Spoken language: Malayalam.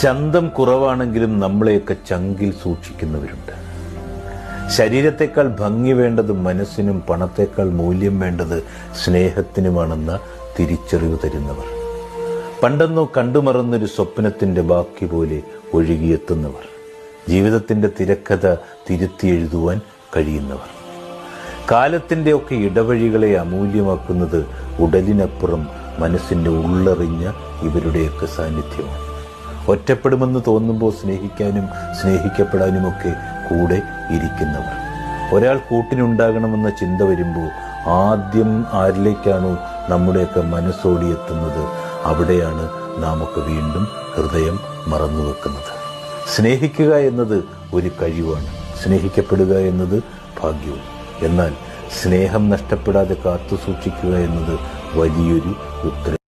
ചന്തം കുറവാണെങ്കിലും നമ്മളെയൊക്കെ ചങ്കിൽ സൂക്ഷിക്കുന്നവരുണ്ട്. ശരീരത്തെക്കാൾ ഭംഗി വേണ്ടത് മനസ്സിനും പണത്തേക്കാൾ മൂല്യം വേണ്ടത് സ്നേഹത്തിനുമാണെന്ന തിരിച്ചറിവ് തരുന്നവർ. പണ്ടെന്നോ കണ്ടുമറന്നൊരു സ്വപ്നത്തിന്റെ ബാക്കി പോലെ ഒഴുകിയെത്തുന്നവർ. ജീവിതത്തിന്റെ തിരക്കഥ തിരുത്തി എഴുതുവാൻ കഴിയുന്നവർ. കാലത്തിന്റെ ഒക്കെ ഇടവഴികളെ അമൂല്യമാക്കുന്നത് ഉടലിനപ്പുറം മനസ്സിന്റെ ഉള്ളറിഞ്ഞ ഇവരുടെയൊക്കെ സാന്നിധ്യമാണ്. ഒറ്റപ്പെടുമെന്ന് തോന്നുമ്പോൾ സ്നേഹിക്കാനും സ്നേഹിക്കപ്പെടാനുമൊക്കെ കൂടെ ഇരിക്കുന്നവർ. ഒരാൾ കൂട്ടിനുണ്ടാകണമെന്ന ചിന്ത വരുമ്പോൾ ആദ്യം ആരിലേക്കാണോ നമ്മുടെയൊക്കെ മനസ്സോടിയെത്തുന്നത്, അവിടെയാണ് നാമൊക്കെ വീണ്ടും ഹൃദയം മറന്നുവെക്കുന്നത്. സ്നേഹിക്കുക എന്നത് ഒരു കഴിവാണ്, സ്നേഹിക്കപ്പെടുക എന്നത് ഭാഗ്യവും. എന്നാൽ സ്നേഹം നഷ്ടപ്പെടാതെ കാത്തു സൂക്ഷിക്കുക എന്നത് വലിയൊരു ഉത്തരവാദിത്വം.